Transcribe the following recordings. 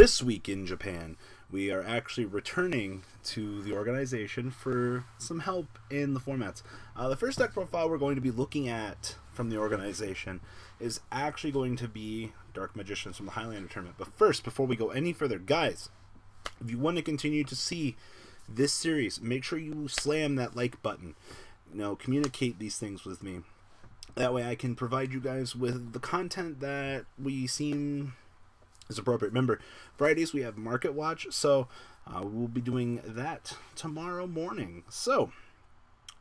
this week in Japan, we are actually returning to the organization for some help in the formats. The first deck profile we're going to be looking at from the organization is actually going to be Dark Magicians from the Highlander tournament. But first, before we go any further, guys, if you want to continue to see this series, make sure you slam that like button. Communicate these things with me. That way I can provide you guys with the content that we seem is appropriate. Remember, Fridays we have Market Watch, so we'll be doing that tomorrow morning. So,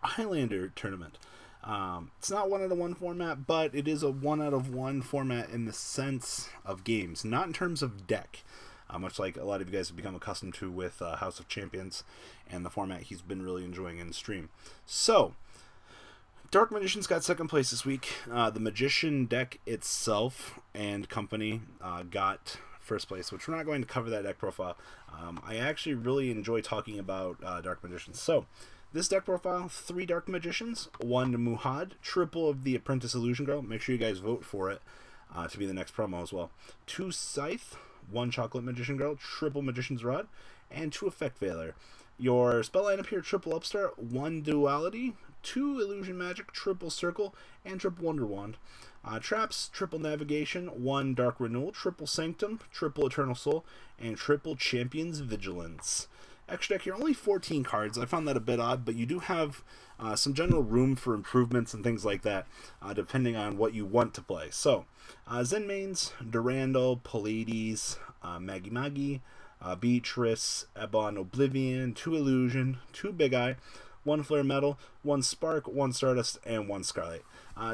Highlander tournament. It's not 1-out-of-1 format, but it is a 1-out-of-1 format in the sense of games, not in terms of deck. Much like a lot of you guys have become accustomed to with House of Champions and the format he's been really enjoying in stream. So, Dark Magicians got second place this week. The Magician deck itself and company got first place, which we're not going to cover that deck profile. I actually really enjoy talking about Dark Magicians. So, this deck profile, 3 Dark Magicians, 1 Muhad, triple of the Apprentice Illusion Girl. Make sure you guys vote for it to be the next promo as well. 2 Scythe, 1 Chocolate Magician Girl, triple Magician's Rod, and 2 Effect Veiler. Your spell lineup here, triple Upstart, 1 Duality, 2 Illusion Magic, triple Circle, and triple Wonder Wand. Traps, triple Navigation, 1 Dark Renewal, triple Sanctum, triple Eternal Soul, and triple Champion's Vigilance. Extra deck here, only 14 cards. I found that a bit odd, but you do have some general room for improvements and things like that, depending on what you want to play. So, Zen Mains, Durandal, Pallades, Magi, Beatrice, Ebon Oblivion, 2 Illusion, 2 Big Eye, 1 Flare Metal, 1 Spark, 1 Stardust, and 1 Scarlet.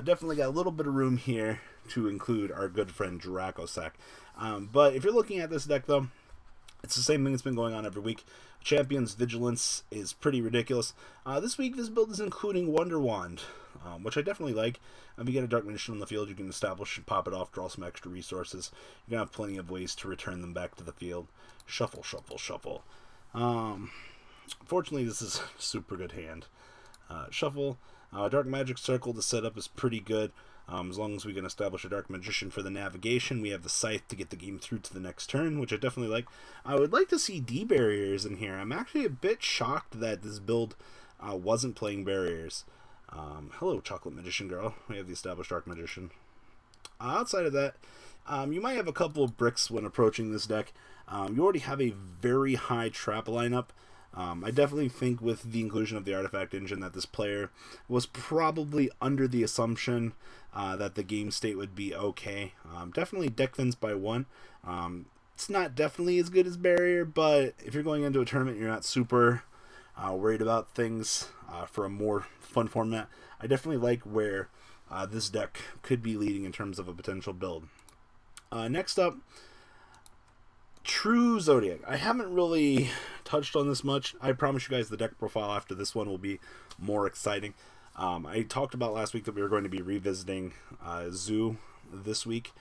Definitely got a little bit of room here to include our good friend Dracossack. But if you're looking at this deck, though, it's the same thing that's been going on every week. Champion's Vigilance is pretty ridiculous. This week, this build is including Wonder Wand, which I definitely like. If you get a Dark Magician on the field, you can establish and pop it off, draw some extra resources. You're going to have plenty of ways to return them back to the field. Shuffle, shuffle, shuffle. Fortunately, this is a super good hand. Shuffle. Dark Magic Circle, the setup is pretty good. As long as we can establish a Dark Magician for the navigation, we have the Scythe to get the game through to the next turn, which I definitely like. I would like to see D-Barriers in here. I'm actually a bit shocked that this build wasn't playing Barriers. Hello, Chocolate Magician Girl. We have the established Dark Magician. Outside of that, you might have a couple of bricks when approaching this deck. You already have a very high trap lineup. I definitely think with the inclusion of the Artifact Engine that this player was probably under the assumption that the game state would be okay. Definitely deck thins by 1. It's not definitely as good as Barrier, but if you're going into a tournament you're not super worried about things for a more fun format, I definitely like where this deck could be leading in terms of a potential build. Next up, True Zodiac. I haven't really touched on this much. I promise you guys the deck profile after this one will be more exciting. I talked about last week that we were going to be revisiting Zoo this week.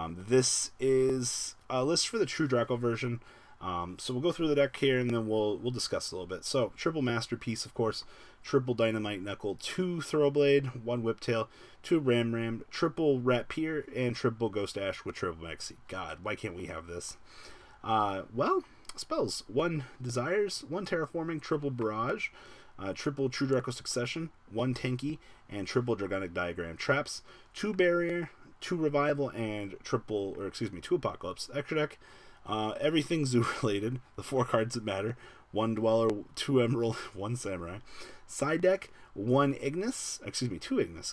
This is a list for the True Draco version. So we'll go through the deck here and then we'll discuss a little bit. So, triple Masterpiece, of course, triple Dynamite Knuckle, 2 Throwblade, 1 Whiptail, 2 Ram, triple Rapier, and triple Ghost Ash with triple Maxi. God, why can't we have this? Well, spells. 1 Desires, 1 Terraforming, triple Barrage, triple True Draco Succession, 1 Tanky, and triple Dragonic Diagram. Traps, 2 Barrier, 2 Revival, and 2 Apocalypse. Extra deck, everything Zoo related, the 4 cards that matter, 1 Dweller, 2 Emerald, 1 Samurai. Side deck, 2 Ignis,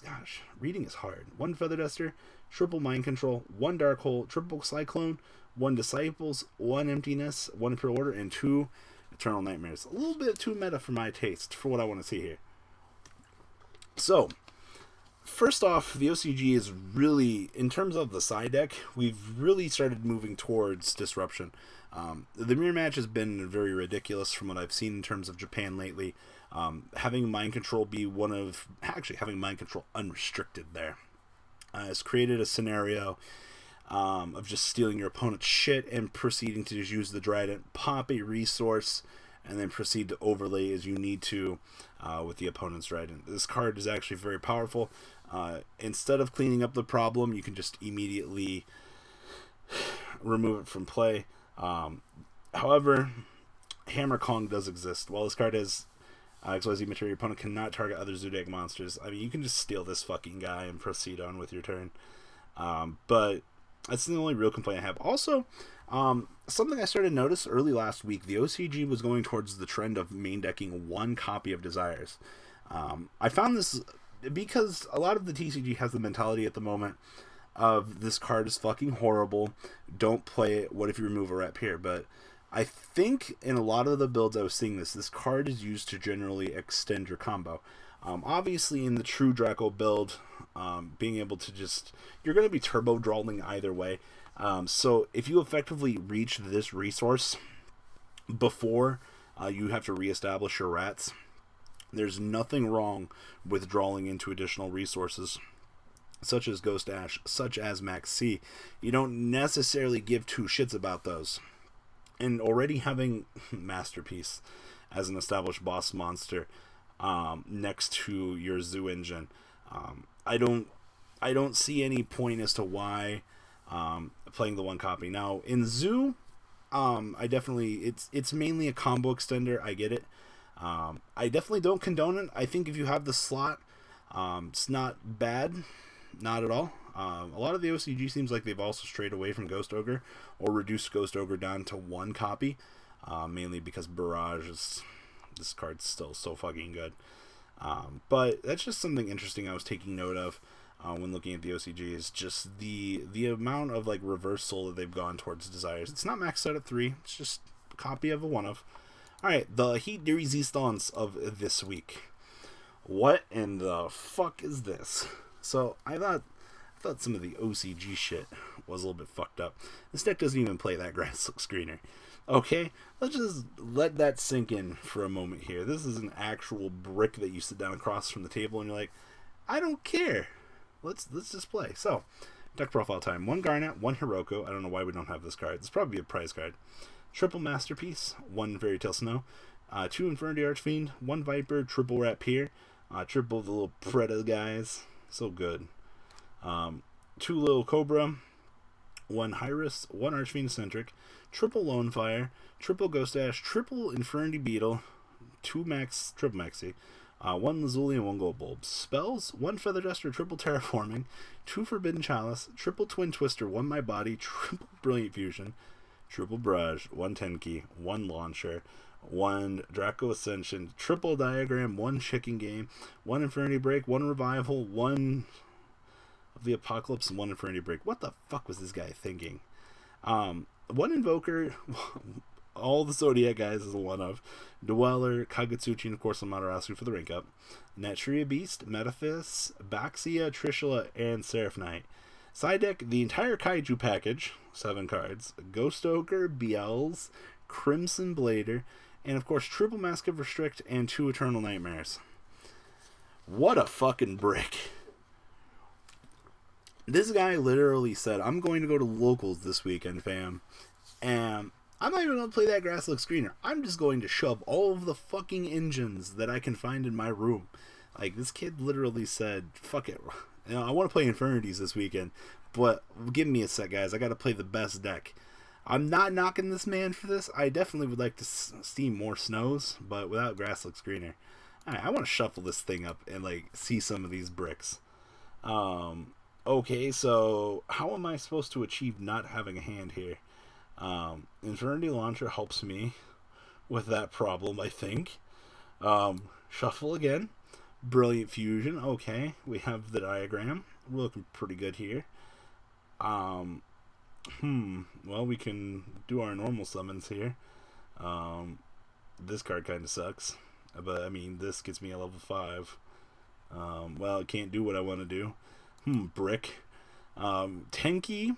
gosh, reading is hard. 1 Feather Duster, triple Mind Control, 1 Dark Hole, triple Cyclone, 1 Disciples, 1 Emptiness, 1 Pure Order, and 2 Eternal Nightmares. A little bit too meta for my taste, for what I want to see here. So, first off, the OCG is really, in terms of the side deck, we've really started moving towards Disruption. The mirror match has been very ridiculous from what I've seen in terms of Japan lately. Having Mind Control be having Mind Control unrestricted there has created a scenario of just stealing your opponent's shit and proceeding to just use the Trident, pop a resource, and then proceed to overlay as you need to with the opponent's Trident. This card is actually very powerful. Instead of cleaning up the problem, you can just immediately remove it from play. However, Hammer Kong does exist. While this card has XYZ material, your opponent cannot target other Zodiac monsters. I mean, you can just steal this fucking guy and proceed on with your turn. But that's the only real complaint I have. Also, something I started to notice early last week, the OCG was going towards the trend of main decking one copy of Desires. I found this because a lot of the TCG has the mentality at the moment of this card is fucking horrible, don't play it, what if you remove a rep here? But I think in a lot of the builds I was seeing this card is used to generally extend your combo. Obviously in the true Draco build, being able to just, you're going to be turbo drawing either way. So if you effectively reach this resource before you have to reestablish your rats, there's nothing wrong with drawing into additional resources such as Ghost Ash, such as Max C. You don't necessarily give two shits about those. And already having Masterpiece as an established boss monster next to your Zoo engine, I don't see any point as to why playing the one copy. Now in Zoo, I definitely, it's mainly a combo extender. I get it. I definitely don't condone it. I think if you have the slot, it's not bad. Not at all. A lot of the OCG seems like they've also strayed away from Ghost Ogre or reduced Ghost Ogre down to one copy, mainly because Barrage is, this card's still so fucking good. But that's just something interesting I was taking note of when looking at the OCG, is just the amount of like reversal that they've gone towards Desires. It's not maxed out at 3, it's just a copy of a 1 of. Alright, the Heat de Resistance of this week. What in the fuck is this? So I thought some of the OCG shit was a little bit fucked up. This deck doesn't even play that Grasslook Screener. Okay, let's just let that sink in for a moment here. This is an actual brick that you sit down across from the table and you're like, I don't care. Let's just play. So, deck profile time. 1 Garnet, 1 Hiroko. I don't know why we don't have this card. It's probably a prize card. Triple Masterpiece, 1 Fairy Tale Snow, 2 Infernity Archfiend, 1 Viper, triple Rapier, triple the little Preda guys. So good. 2 Little Cobra, 1 Hyris, 1 Archfiend Eccentric, triple Lone Fire, triple Ghost Ash, triple Infernity Beetle, 2 triple Maxi, 1 Lazuli and 1 Gold Bulb. Spells, 1 Feather Duster, triple Terraforming, 2 Forbidden Chalice, triple Twin Twister, 1 My Body, triple Brilliant Fusion, triple Barrage, 1 Tenki, 1 Launcher, 1 Draco Ascension, triple Diagram, 1 Chicken Game, 1 Infernity Break, 1 Revival, 1 of the Apocalypse, and 1 Infernity Break. What the fuck was this guy thinking? 1 Invoker, all the Zodiac guys is a 1 of. Dweller, Kagetsuchi, and of course Amaterasu for the rank up. Netria Beast, Metaphys, Baxia, Trishula, and Seraph Knight. Side deck, the entire Kaiju package, 7 cards. Ghost Ogre, Biels, Crimson Blader, and of course triple Mask of Restrict and 2 Eternal Nightmares. What a fucking brick. This guy literally said, I'm going to go to locals this weekend, fam, and I'm not even going to play that Grasslook Screener. I'm just going to shove all of the fucking engines that I can find in my room. Like, this kid literally said, fuck it. You know, I want to play Infernities this weekend, but give me a sec, guys. I got to play the best deck. I'm not knocking this man for this. I definitely would like to steam more snows, but without Grasslook Screener. Alright, I want to shuffle this thing up and, like, see some of these bricks. Okay, so how am I supposed to achieve not having a hand here? Infernity Launcher helps me with that problem, I think. Shuffle again. Brilliant Fusion. Okay, we have the diagram. We're looking pretty good here. Well, we can do our normal summons here. This card kind of sucks, but I mean, this gets me a level 5. Well, it can't do what I want to do. Brick. Tenki.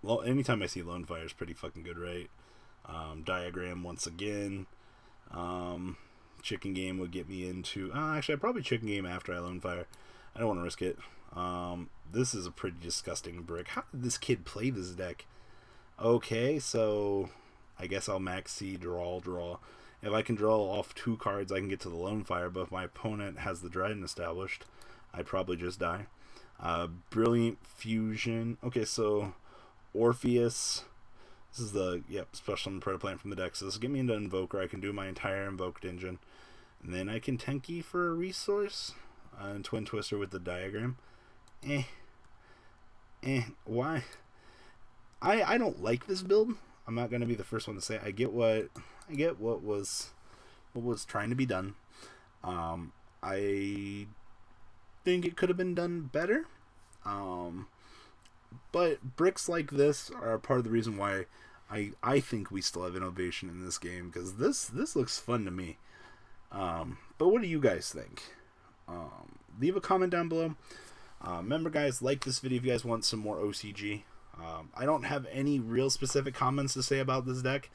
Well, anytime I see Lone Fire is pretty fucking good, right? Diagram once again. Chicken Game would get me into... actually, I'd probably Chicken Game after I Lone Fire. I don't want to risk it. This is a pretty disgusting brick. How did this kid play this deck? Okay, so I guess I'll maxi draw. If I can draw off 2 cards, I can get to the Lone Fire, but if my opponent has the Dryden established, I'd probably just die. Brilliant Fusion. Okay, so Orpheus, This is the, special summon Predator Plant from the deck. So this will get me into Invoker. I can do my entire Invoked engine. And then I can Tenki for a resource. And Twin Twister with the diagram. Why? I don't like this build. I'm not gonna be the first one to say it. I get what was trying to be done. I think it could have been done better. But bricks like this are part of the reason why I think we still have innovation in this game, because this looks fun to me. But what do you guys think? Leave a comment down below. Remember, guys, like this video if you guys want some more OCG. I don't have any real specific comments to say about this deck,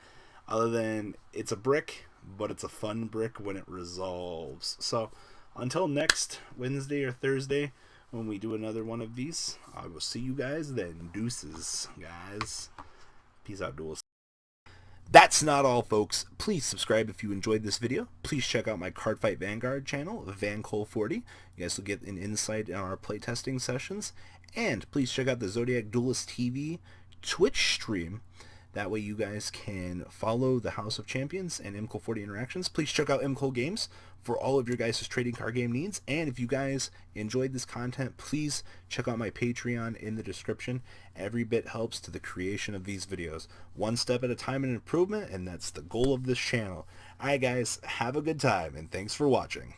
other than it's a brick, but it's a fun brick when it resolves. So until next Wednesday or Thursday, when we do another one of these, I will see you guys then. Deuces, guys. Peace out, duels. That's not all, folks. Please subscribe if you enjoyed this video. Please check out my Cardfight Vanguard channel, VanCole40. You guys will get an insight in our playtesting sessions. And please check out the Zodiac Duelist TV Twitch stream. That way you guys can follow the House of Champions and MCole40 interactions. Please check out MCole Games for all of your guys' trading card game needs. And if you guys enjoyed this content, please check out my Patreon in the description. Every bit helps to the creation of these videos. One step at a time in improvement, and that's the goal of this channel. Alright guys, have a good time, and thanks for watching.